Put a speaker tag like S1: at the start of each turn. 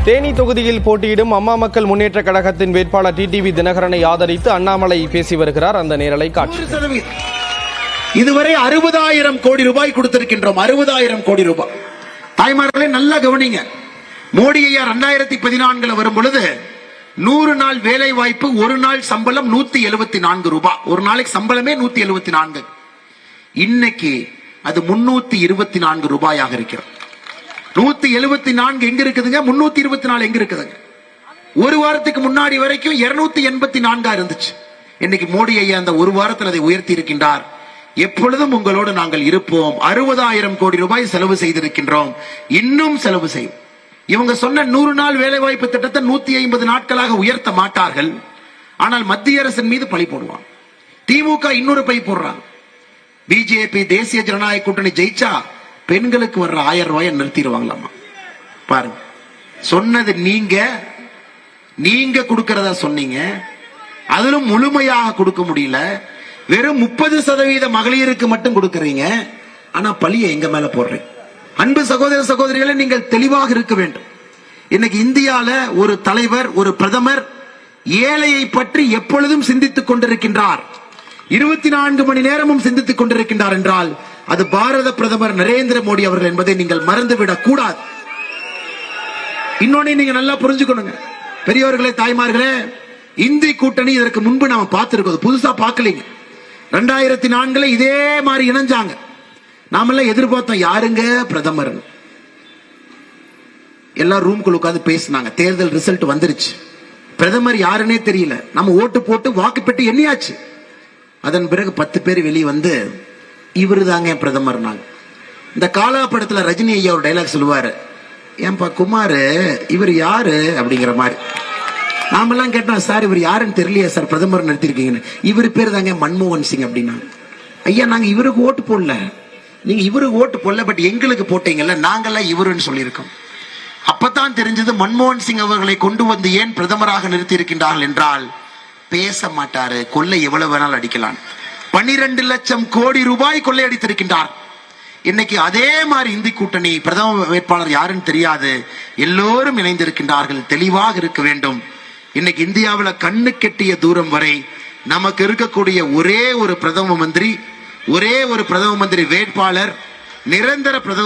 S1: தேனி தொகுதியில் போட்டியிடும் அம்மா மக்கள் முன்னேற்ற கழகத்தின் வேட்பாளர் டிடிவி தினகரனை ஆதரித்து அண்ணாமலை பேசி வருகிறார். அந்த நேரலை காட்சி.
S2: இதுவரை 60,000 கோடி ரூபாய் கொடுத்திருக்கின்றோம். 60,000 கோடி ரூபாய். தாய்மார்களே நல்லா கவனிங்க. மோடி ஐயா 2014 வரும் பொழுது 100 நாள் வேலை வாய்ப்பு, ஒரு நாள் சம்பளம் 174 ரூபாய். ஒரு நாளைக்கு சம்பளமே 174. இன்னைக்கு அது 324 ரூபாயாக இருக்கிறது. 174 எங்க இருக்குதுங்க, 324 எங்க இருக்குதுங்க? ஒரு வாரத்துக்கு முன்னாடி வரைக்கும் 284 இருந்துச்சு. இன்னைக்கு மோடி ஐயா அந்த ஒரு வாரத்தில் அதை உயர்த்தி இருக்கின்றார். எப்பொழுதும் உங்களோடு நாங்கள் இருப்போம். 60,000 கோடி ரூபாய் செலவு செய்திருக்கின்றோம். இன்னும் செலவு செய்யும். இவங்க சொன்ன 100 நாள் வேலை வாய்ப்பு திட்டத்தை 150 நாட்களாக உயர்த்த மாட்டார்கள். ஆனால் மத்திய அரசின் மீது பழி போடுவாங்க. திமுக இன்னொரு பழி போடுறாங்க. பிஜேபி தேசிய ஜனநாயக கூட்டணி ஜெயிச்சா பெண்களுக்கு வர்ற 1000 ரூபாயை நிறுத்திடுவாங்களாமா. பாருங்க, சொன்னது நீங்க கொடுக்கறதா சொன்னீங்க. அதிலும் முழுமையாக கொடுக்க முடியல. வெறும் 30% மகளிருக்கு மட்டும் கொடுக்கறீங்க. ஆனா பழிய எங்க மேல போடுறீங்க? அன்பு சகோதர சகோதரிகளை, நீங்கள் தெளிவாக இருக்க வேண்டும். இன்னைக்கு இந்தியால ஒரு தலைவர், ஒரு பிரதமர் ஏழையை பற்றி எப்பொழுதும் சிந்தித்துக் கொண்டிருக்கின்றார். 24 மணி நேரமும் சிந்தித்துக் கொண்டிருக்கின்றார் என்றால் அது பாரத பிரதமர் நரேந்திர மோடி அவர்கள் என்பதை நீங்கள் மறந்துவிடக் கூடாது. இன்னொன்னு நீங்க நல்லா புரிஞ்சுக்கணுங்க. பெரியவர்களே, தாய்மார்களே, இந்தி கூட்டணி இதற்கு முன்பு நாம பார்த்திருக்கோம். புதுசா பார்க்கலீங்க. 2004 இதே மாதிரி இணைஞ்சாங்க. நாமெல்லாம் எதிர்பார்த்தோம் யாருங்க பிரதமர். எல்லாம் ரூம்குள்ள உட்கார்ந்து பேசினாங்க. தேர்தல் ரிசல்ட் வந்துருச்சு. பிரதமர் யாருன்னே தெரியல. நம்ம ஓட்டு போட்டு வாக்கு பெட்டி எண்ணியாச்சு. அதன் பிறகு 10 பேர் வெளியே வந்து இவரு தாங்க பிரதமர். இந்த காலா படத்துல ரஜினி ஐயா ஒரு டைலாக் சொல்லுவாரு, ஏன்பா குமார் இவர் யாரு அப்படிங்கிற மாதிரி. நாமெல்லாம் கேட்டோம், சார் இவர் யாருன்னு தெரியலையா சார், பிரதமர் நிறுத்திருக்கீங்கன்னு. இவர் பேர் தாங்க மன்மோகன் சிங் அப்படின்னா. ஐயா நாங்க இவருக்கு ஓட்டு போடல. நீங்க இவருக்கு ஓட்டு போடல, பட் எங்களுக்கு போட்டீங்கல்ல, நாங்கெல்லாம் இவருன்னு சொல்லியிருக்கோம். அப்பதான் தெரிஞ்சது மன்மோகன் சிங் அவர்களை கொண்டு வந்து ஏன் பிரதமராக நிறுத்தி இருக்கின்றார்கள் என்றால், பேச மாட்டாரு, கொள்ளை எவ்வளவு வேணாலும் அடிக்கலாம். 12 லட்சம் கோடி ரூபாய் கொள்ளையடித்திருக்கின்றார். இன்னைக்கு அதே மாதிரி இந்தி கூட்டணி பிரதம வேட்பாளர் யாருன்னு தெரியாது. எல்லோரும் இணைந்திருக்கின்றார்கள். தெளிவாக இருக்க வேண்டும். இன்னைக்கு இந்தியாவில் கண்ணு கெட்டிய தூரம் வரை நமக்கு இருக்கக்கூடிய ஒரே ஒரு பிரதம மந்திரி வேட்பாளர், நிரந்தர பிரதம